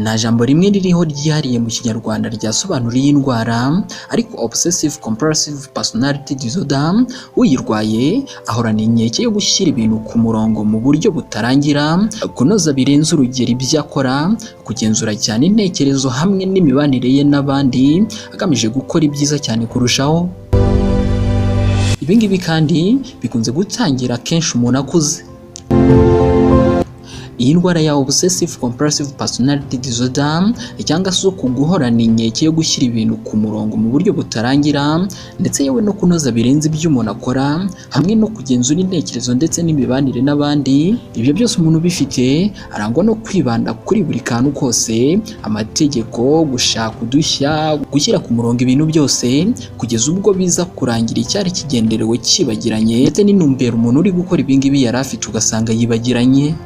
nta jambo rimwe ririho ryihariye mu Kinyarwanda ryasobanura iyi ndwara, ariko obsessive compulsive personality disorder uyirwaye ahorana inkeke yo gushyira ibintu ku murongo mu buryo butarangira, kunoza birenze urugero ibyo akora, kugenzura cyane intekerezo hamwe n'imibanire ye n'abandi agamije gukora ibyiza cyane kurushaho. Ibi ngibi kandi bikunze gutangira kenshi umuntu akuze. Iyi ndwara ya obsessive compulsive personality disorder cyangwa se guhorana inkeke yo gushyira ibintu ku murongo mu buryo butarangira, ndetse yewe no kunoza birenze ibyo umuntu akora, hamwe no kugenzura intekerezo ndetse n'imibanire n'abandi, ibyo byose umuntu bifite arangwa no kwibanda kuri buri kantu kose, amategeko, gushaka udushya, gushyira ku murongo ibintu byose, kugeza ubwo biza kurangira icyari kigenderewe kibagiranye, ndetse n'intumbero umuntu uri gukora ibi ngibi yari afite ugasanga yibagiranye.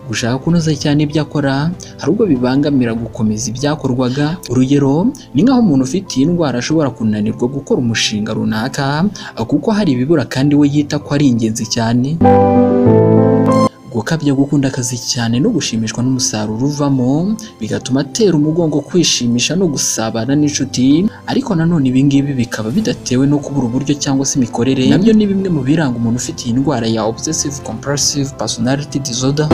Gushaka kunoza cyane ibyo akora hari ubwo bibangamira gukomeza ibyakorwaga. Urugero ni nk'aho umuntu ufite iyi ndwara ashobora kunanirwa gukora umushinga runaka kuko hari ibibura kandi we yita ko ari ingenzi cyane. Gukabya gukunda akazi cyane no gushimishwa n'umusaruro uvamo bigatuma atera umugongo kwishimisha no gusabana n'inshuti, ariko nanone ibi ngibi bikaba bidatewe no kubura uburyo cyangwa se imikorere. Nabyo ni bimwe mu biranga umuntu ufite iyi ndwara ya obsessive compulsive personality disorder.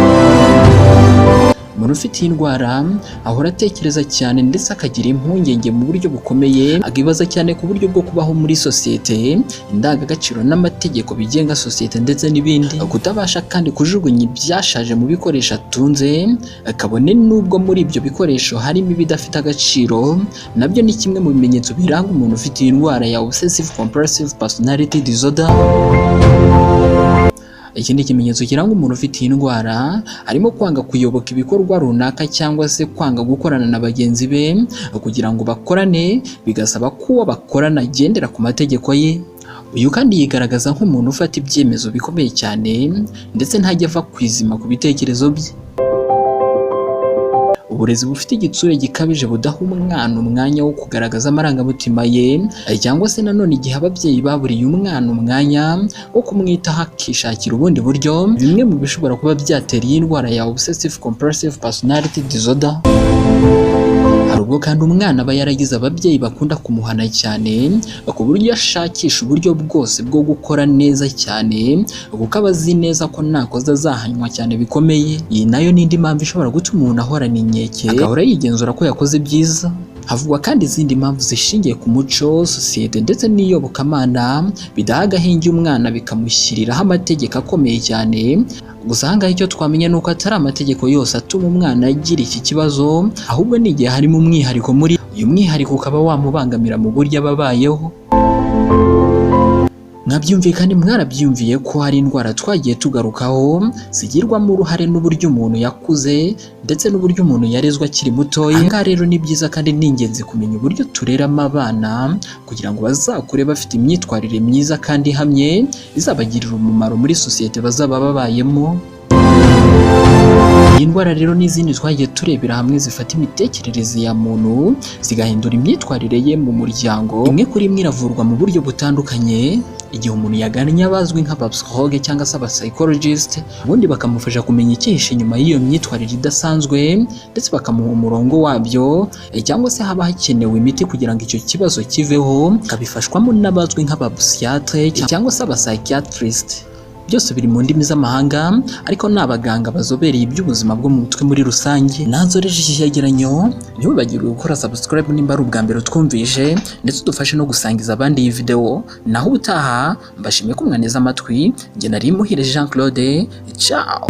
Umuntu ufite iyi ndwara ahora atekereza cyane ndetse akagira impungenge mu buryo bukomeye, akibaza cyane ku buryo bwo kubaho muri sosiyete, indangagaciro n'amategeko bigenga sosiyete ndetse n'ibindi. Kutabasha kandi kujugunya ibyashaje mu bikoresho atunze, kabone n'ubwo muri ibyo bikoresho harimo ibidafite agaciro, nabyo ni kimwe mu bimenyetso biranga umuntu ufite iyi ndwara ya obsessive compulsive personality disorder. Ikindi kimenyetso kiranga umuntu ufite iyi ndwara harimo kwanga kuyoboka ibikorwa runaka cyangwa se kwanga gukorana na bagenzi be kugira ngo bakorane, bigasaba ko uwo bakorana agendera ku mategeko ye. Uyu kandi yigaragaza nk'umuntu ufata ibyemezo bikomeye cyane ndetse ntajya ava kwizima ku bitekerezo bye. Uburezi bufite igitsure gikabije budaha umwana umwanya wo kugaragaza amarangamutima ye, cyangwa se nanone igihe ababyeyi baburiye umwana umwanya wo kumwitaho akishakira ubundi buryo, bimwe mu bishobora kuba byatera iyi ndwara ya obsessive compulsive personality disorder. Hari ubwo kandi umwana aba yaragize ababyeyi bakunda kumuhana cyane ku buryo ashakisha uburyo bwose bwo gukora neza cyane, kuko aba azi neza ko nakoze azahanywa cyane bikomeye. Iyi nayo ni indi mpamvu ishobora gutuma umuntu ahorana inkeke, agahora yigenzura ko yakoze byiza. Havugwa kandi izindi mpamvu zishingiye ku muco, sosiyete ndetse n'iyobokamana bidaha agahenge umwana bikamushyiriraho amategeko akomeye cyane. Gusa ahangaha icyo twamenya ni uko atari amategeko yose atuma umwana agira iki kibazo, ahubwo ni igihe harimo umwihariko muri uyu mwihariko ukaba wamubangamira mu buryo ababayeho. Mwabyumviye kandi mwarabyumviye ko hari indwara twagiye tugarukaho zigirwamo uruhare n'uburyo umuntu yakuze ndetse n'uburyo umuntu yarezwe akiri mutoya. Ahangaha rero ni byiza kandi ni ingenzi kumenya uburyo tureramo abana kugira ngo bazakure bafite imyitwarire myiza kandi ihamye izabagirira umumaro muri sosiyete bazaba babayemo. Iyi ndwara rero n'izindi twagiye turebera hamwe zifata imitekerereze ya muntu zigahindura imyitwarire ye mu muryango. Imwe kuri imwe iravurwa mu buryo butandukanye, igihe umuntu yagannye abazwi nk'abapsychologue cyangwa se abapsychologist, ubundi bakamufasha kumenya icyihishe inyuma y'iyo myitwarire idasanzwe ndetse bakamuha umurongo wabyo, cyangwa se haba hakenewe imiti kugira ngo icyo kibazo kiveho, kabifashwamo n'abazwi nk'abapsychiatre cyangwa se abapsychiatrist. Byose biri mu ndimi z'amahanga, ariko ni abaganga bazobereye iby'ubuzima bwo mu mutwe muri rusange. Nanzoreje iki cyegeranyo, ntibibagirwe gukora subscribe nimba ari ubwa mbere utwumvise, ndetse udufashe no gusangiza abandi iyi video. Naho ubutaha mbashimiye ko mwaneze amatwi, njye nari Muhire Jean Claude. Ciao.